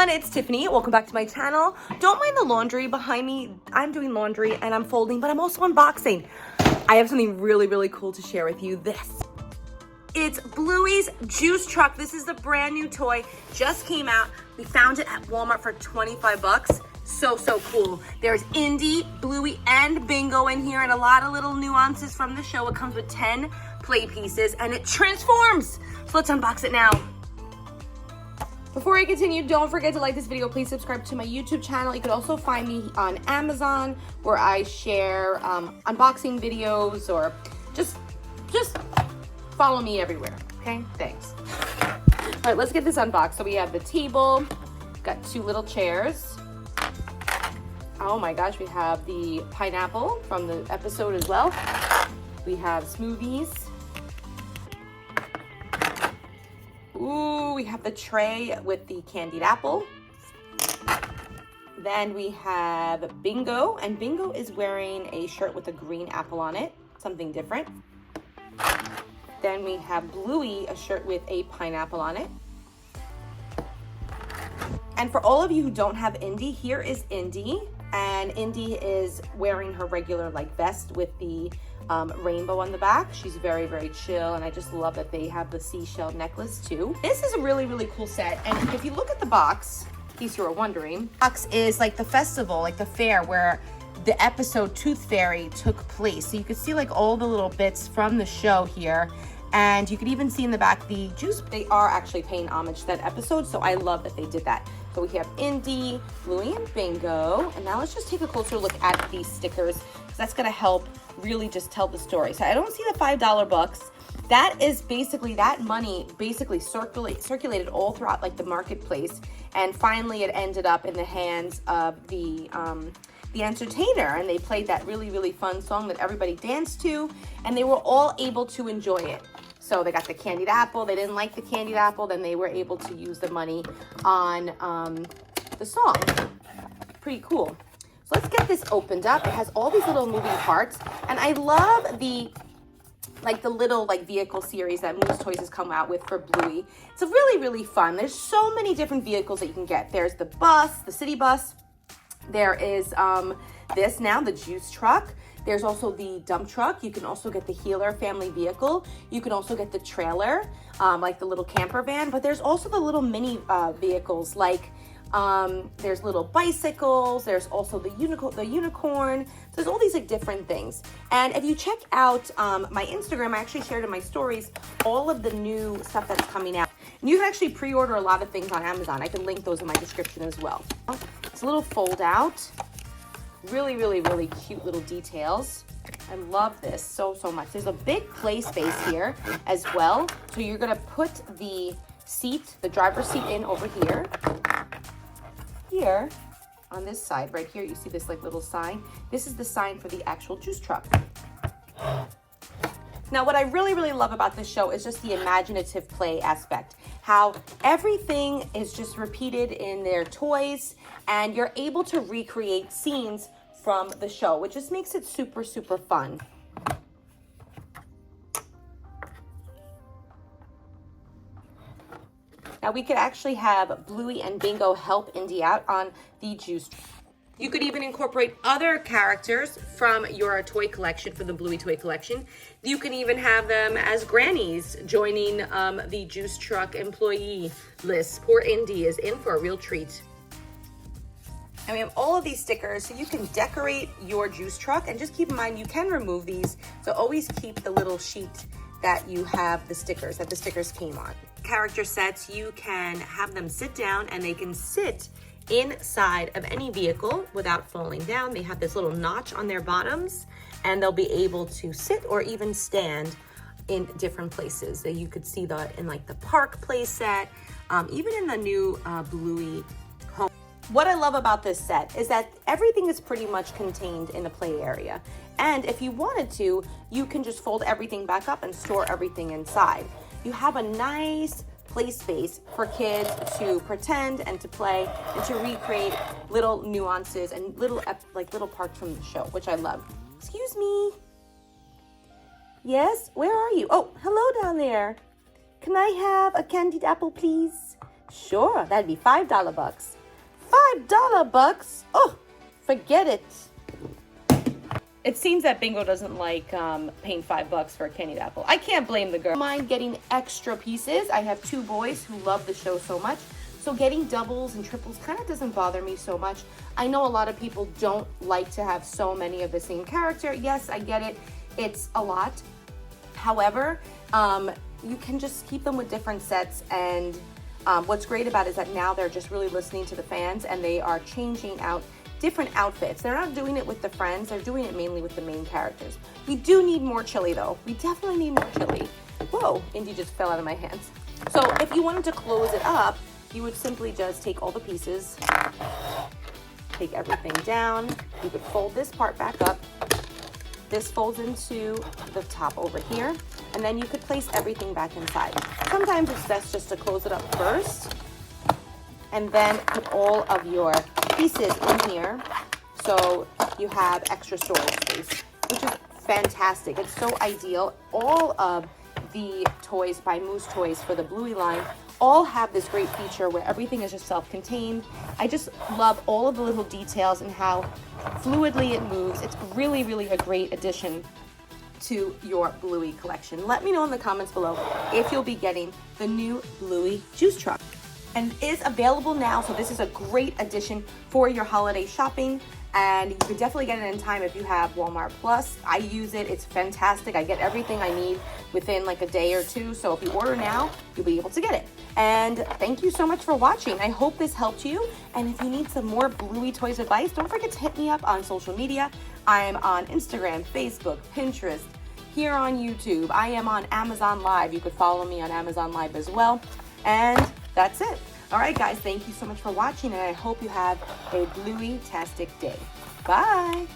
everyone, it's Tiffany. Welcome back to my channel. Don't mind the laundry behind me. I'm doing laundry and I'm folding, but I'm also unboxing. I have something really cool to share with you. It's Bluey's Juice Truck. This is the brand new toy, just came out. We found it at Walmart for 25 bucks. So cool. There's Indy, Bluey, and Bingo in here, and a lot of little nuances from the show. It comes with 10 play pieces and it transforms. So let's unbox it now. Before I continue, don't forget to like this video. Please subscribe to my YouTube channel. You can also find me on Amazon, where I share unboxing videos, or just follow me everywhere, okay? Thanks. All right, let's get this unboxed. So we have the table, got two little chairs. Oh my gosh, we have the pineapple from the episode as well. We have smoothies. Ooh, we have the tray with the candied apple. Then we have Bingo, and Bingo is wearing a shirt with a green apple on it, something different. Then we have Bluey, a shirt with a pineapple on it. And for all of you who don't have Indy, here is Indy. And Indy is wearing her regular vest with the rainbow on the back. She's very chill, and I just love that they have the seashell necklace too. This is a really cool set, and if you look at the box, in case you were wondering, the box is like the festival, like the fair where the episode Tooth Fairy took place. So you can see all the little bits from the show here, and you can even see in the back the juice. They are actually paying homage to that episode, so I love that they did that. So we have Indy, Bluey, and Bingo. And now let's just take a closer look at these stickers, because that's gonna help really just tell the story. So I don't see the $5 bucks. That is basically, that money basically circulated all throughout the marketplace. And finally it ended up in the hands of the entertainer, and they played that really fun song that everybody danced to, and they were all able to enjoy it. So they got the candied apple. They didn't like the candied apple, then they were able to use the money on the song. Pretty cool. So let's get this opened up. It has all these little moving parts, and I love the little vehicle series that Moose Toys has come out with for Bluey. It's really fun. There's so many different vehicles that you can get. There's the bus, the city bus. There is this now, the juice truck. There's also the dump truck. You can also get the Healer family vehicle. You can also get the trailer, like the little camper van. But there's also the little mini vehicles, there's little bicycles. There's also the unicorn. So there's all these different things. And if you check out my Instagram, I actually shared in my stories all of the new stuff that's coming out. And you can actually pre-order a lot of things on Amazon. I can link those in my description as well. It's a little fold out. Really cute little details. I love this so much. There's a big play space here as well. So you're gonna put the seat, the driver's seat, in over here. Here on this side right here, you see this little sign. This is the sign for the actual juice truck. Now what I really love about this show is just the imaginative play aspect. How everything is just repeated in their toys, and you're able to recreate scenes from the show, which just makes it super fun. Now we could actually have Bluey and Bingo help Indy out on the juice. You could even incorporate other characters from your toy collection, for the Bluey toy collection. You can even have them as grannies joining the juice truck employee list. Poor Indy is in for a real treat. And we have all of these stickers, so you can decorate your juice truck. And just keep in mind, you can remove these. So always keep the little sheet that you have the stickers came on. Character sets, you can have them sit down, and they can sit inside of any vehicle without falling down. They have this little notch on their bottoms, and they'll be able to sit or even stand in different places. So you could see that in the park play set, even in the new Bluey home. What I love about this set is that everything is pretty much contained in the play area. And if you wanted to, you can just fold everything back up and store everything inside. You have a nice play space for kids to pretend and to play and to recreate little nuances and little parts from the show, which I love. Excuse me. Yes, where are you? Oh, hello down there. Can I have a candied apple, please? Sure, that'd be $5 bucks. $5 bucks? Oh, forget it. It seems that Bingo doesn't like paying $5 for a candied apple. I can't blame the girl. I don't mind getting extra pieces. I have 2 boys who love the show so much. So getting doubles and triples kind of doesn't bother me so much. I know a lot of people don't like to have so many of the same character. Yes, I get it. It's a lot. However, you can just keep them with different sets, and what's great about it is that now they're just really listening to the fans, and they are changing out different outfits. They're not doing it with the friends, they're doing it mainly with the main characters. We do need more chili though. We definitely need more chili. Whoa, Indy just fell out of my hands. So if you wanted to close it up, you would simply just take all the pieces, take everything down. You could fold this part back up. This folds into the top over here, and then you could place everything back inside. Sometimes it's best just to close it up first, and then put all of your pieces in here so you have extra storage space, which is fantastic. It's so ideal. All of the toys by Moose Toys for the Bluey line all have this great feature where everything is just self-contained. I just love all of the little details and how fluidly it moves. It's really, really a great addition to your Bluey collection. Let me know in the comments below if you'll be getting the new Bluey Juice Truck. And is available now, so this is a great addition for your holiday shopping, and you can definitely get it in time if you have Walmart Plus. I use it, it's fantastic. I get everything I need within like a day or two, so if you order now, you'll be able to get it. And thank you so much for watching. I hope this helped you, and if you need some more Bluey Toys advice, don't forget to hit me up on social media. I am on Instagram, Facebook, Pinterest, here on YouTube. I am on Amazon Live. You could follow me on Amazon Live as well. And that's it. All right, guys, thank you so much for watching, and I hope you have a Bluey-tastic day. Bye.